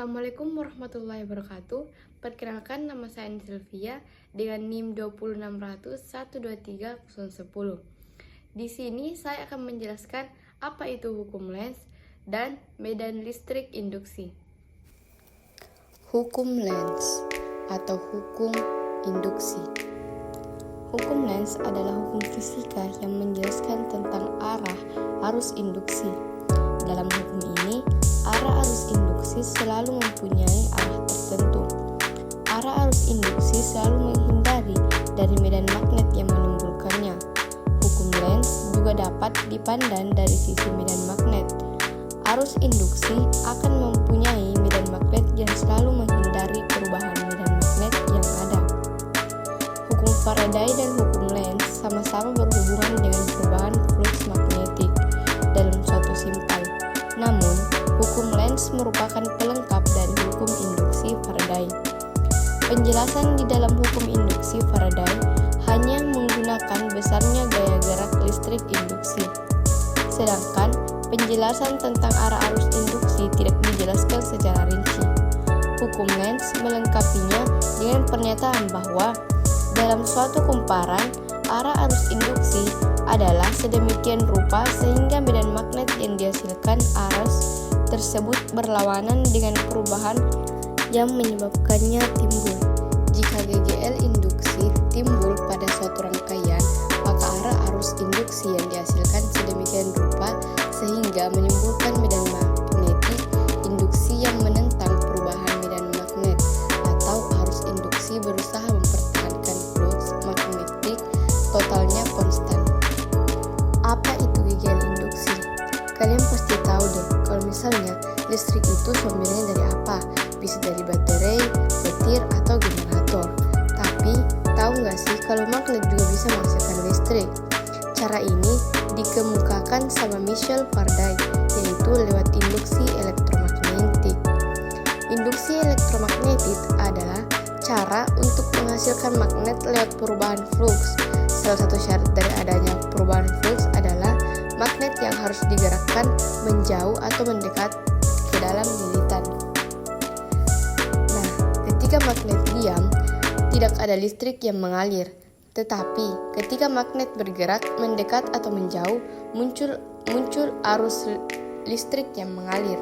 Assalamualaikum warahmatullahi wabarakatuh. Perkenalkan, nama saya Sylvia dengan NIM 20600123010. Di sini saya akan menjelaskan apa itu hukum Lenz dan medan listrik induksi. Hukum Lenz atau hukum induksi. Hukum Lenz adalah hukum fisika yang menjelaskan tentang arah arus induksi. Dalam hukum ini, arah arus induksi selalu mempunyai arah tertentu. Arah arus induksi selalu menghindari dari medan magnet yang menimbulkannya. Hukum Lenz juga dapat dipandang dari sisi medan magnet. Arus induksi akan mempunyai medan magnet yang selalu menghindari perubahan medan magnet yang ada. Hukum Faraday dan hukum Lenz sama-sama berhubungan dengan perubahan flux magnetik dalam suatu simpel. Namun, hukum Lenz merupakan pelengkap dari hukum induksi Faraday. Penjelasan di dalam hukum induksi Faraday hanya menggunakan besarnya gaya gerak listrik induksi. Sedangkan penjelasan tentang arah arus induksi tidak dijelaskan secara rinci. Hukum Lenz melengkapinya dengan pernyataan bahwa dalam suatu kumparan, arah arus induksi adalah sedemikian rupa sehingga medan magnet yang dihasilkan arus tersebut berlawanan dengan perubahan yang menyebabkannya timbul. Jika GGL induksi timbul pada suatu rangkaian, maka arah arus induksi yang dihasilkan sedemikian rupa sehingga menimbulkan medan magnetik induksi yang menentang perubahan medan magnet, atau arus induksi berusaha mempertahankan flux magnetik totalnya konstan. Apa itu GGL induksi? Kalian pasti tahu deh, kalau misalnya listrik itu sumbernya dari apa? Bisa dari baterai, petir, atau generator. Tapi, tahu nggak sih kalau magnet juga bisa menghasilkan listrik? Cara ini dikemukakan sama Michel Faraday, yaitu lewat induksi elektromagnetik. Induksi elektromagnetik adalah cara untuk menghasilkan magnet lewat perubahan flux. Salah satu syarat dari adanya perubahan flux adalah magnet yang harus digerakkan menjauh atau mendekat ke dalam lilitan. Nah, ketika magnet diam, tidak ada listrik yang mengalir. Tetapi, ketika magnet bergerak mendekat atau menjauh, muncul arus listrik yang mengalir.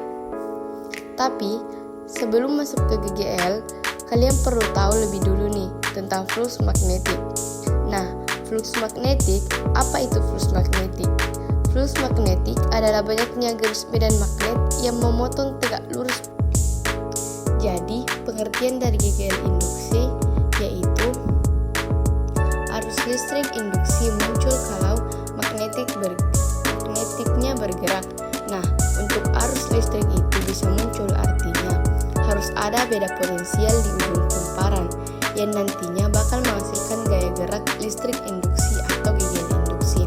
Tapi, sebelum masuk ke GGL, kalian perlu tahu lebih dulu nih tentang flux magnetik. Nah, flux magnetik, apa itu flux magnetik? Flux magnetik adalah banyaknya garis medan magnet yang memotong tegak lurus. Jadi, pengertian dari GGL induksi yaitu arus listrik induksi muncul kalau magnetiknya bergerak. Nah, untuk arus listrik itu bisa muncul artinya harus ada beda potensial di ujung kumparan yang nantinya bakal menghasilkan gaya gerak listrik induksi atau GGL induksi.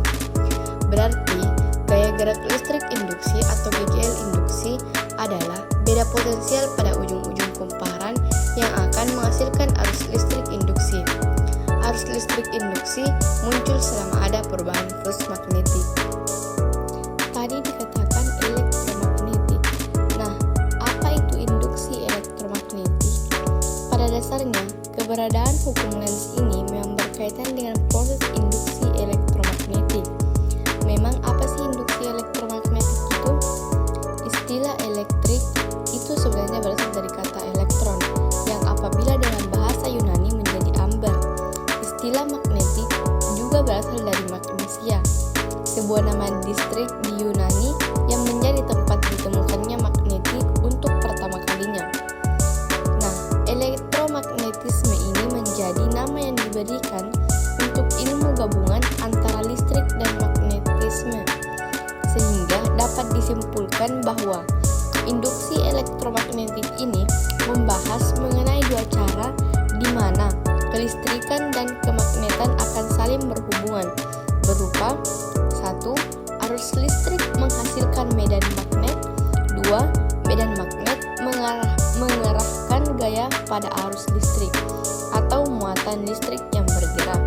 Berarti, gaya gerak listrik induksi atau GGL induksi adalah beda potensial pada ujung-ujung kumparan yang akan menghasilkan arus listrik induksi. Arus listrik induksi muncul selama ada perubahan flux magnetik. Tadi dikatakan elektromagnetik. Nah, apa itu induksi elektromagnetik? Pada dasarnya, keberadaan hukum Lenz ini memang berkaitan dengan proses induksi elektromagnetik. Memang apa sih induksi elektromagnetik itu? Istilah elektrik itu sebenarnya berasal dari kata elektron, yang apabila dalam bahasa Yunani menjadi amber. Istilah magnetik juga berasal dari magnesia, sebuah nama distrik di Yunani yang menjadi tempat ditemukannya magnetik untuk pertama kalinya. Nah, elektromagnetisme ini menjadi nama yang diberikan untuk ilmu gabungan antara listrik dan magnetisme, sehingga dapat disimpulkan bahwa induksi elektromagnetik ini membahas mengenai dua cara di mana kelistrikan dan kemagnetan akan saling berhubungan, berupa 1. Arus listrik menghasilkan medan magnet. 2. Medan magnet mengarahkan gaya pada arus listrik atau muatan listrik yang bergerak.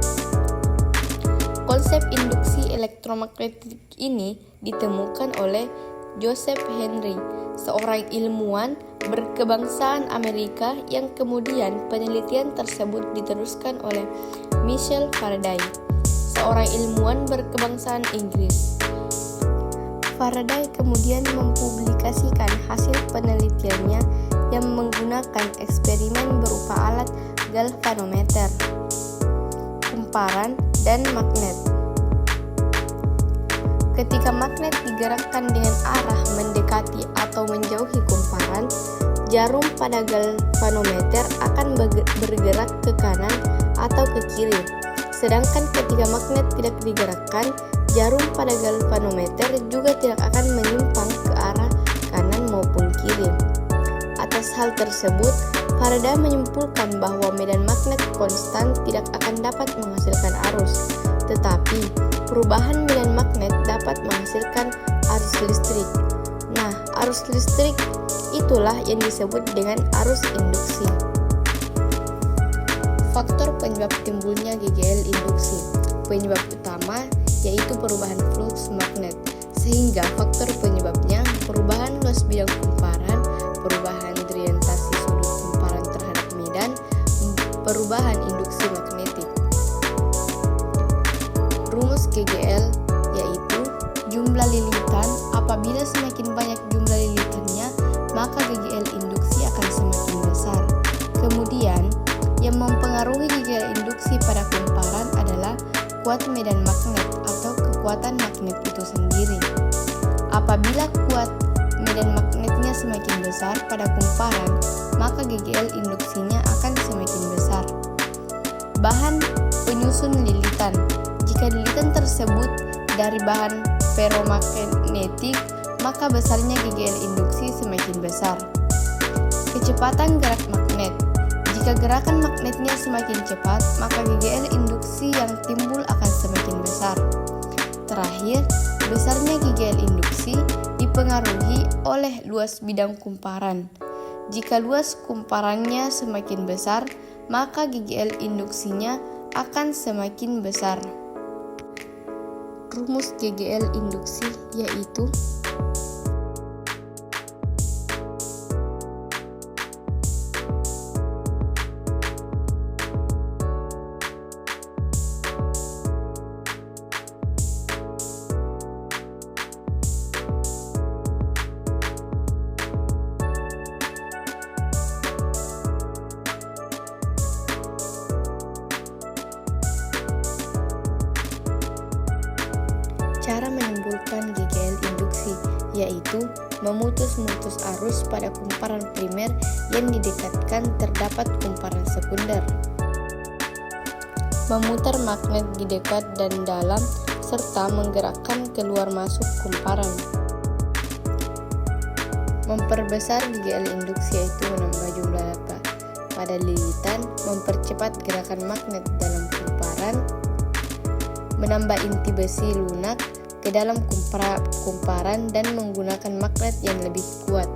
Konsep induksi elektromagnetik ini ditemukan oleh Joseph Henry, seorang ilmuwan berkebangsaan Amerika yang kemudian penelitian tersebut diteruskan oleh Michael Faraday, seorang ilmuwan berkebangsaan Inggris. Faraday kemudian mempublikasikan hasil penelitiannya yang menggunakan eksperimen berupa alat galvanometer, kumparan, dan magnet. Ketika magnet digerakkan dengan arah mendekati atau menjauhi kumparan, jarum pada galvanometer akan bergerak ke kanan atau ke kiri. Sedangkan ketika magnet tidak digerakkan, jarum pada galvanometer juga tidak akan menyimpang ke arah kanan maupun kiri. Atas hal tersebut, Faraday menyimpulkan bahwa medan magnet konstan tidak akan dapat menghasilkan arus, tetapi perubahan medan magnet dapat menghasilkan arus listrik. Nah, arus listrik itulah yang disebut dengan arus induksi. Faktor penyebab timbulnya GGL induksi. Penyebab utama yaitu perubahan fluks magnet, sehingga faktor penyebabnya perubahan luas bidang kumparan, perubahan orientasi sudut kumparan terhadap medan, perubahan induksi magnetik. Rumus GGL yaitu jumlah lilitan. Apabila semakin banyak jumlah lilitannya, maka GGL induksi akan semakin besar. Kemudian, yang mempengaruhi GGL induksi pada kumparan adalah kuat medan magnet atau kekuatan magnet itu sendiri. Apabila kuat medan magnetnya semakin besar pada kumparan, maka GGL induksinya akan semakin besar. Bahan penyusun lilitan. Jika lilitan tersebut dari bahan ferromagnetik, maka besarnya GGL induksi semakin besar. Kecepatan gerak magnet. Jika gerakan magnetnya semakin cepat, maka GGL induksi yang timbul akan semakin besar. Terakhir, besarnya GGL induksi dipengaruhi oleh luas bidang kumparan. Jika luas kumparannya semakin besar, maka GGL induksinya akan semakin besar. Rumus GGL induksi yaitu cara menimbulkan GGL induksi, yaitu memutus-mutus arus pada kumparan primer yang didekatkan terdapat kumparan sekunder. Memutar magnet di dekat dan dalam, serta menggerakkan keluar masuk kumparan. Memperbesar GGL induksi yaitu menambah jumlah data pada lilitan, mempercepat gerakan magnet dalam kumparan, menambah inti besi lunak ke dalam kumparan dan menggunakan magnet yang lebih kuat.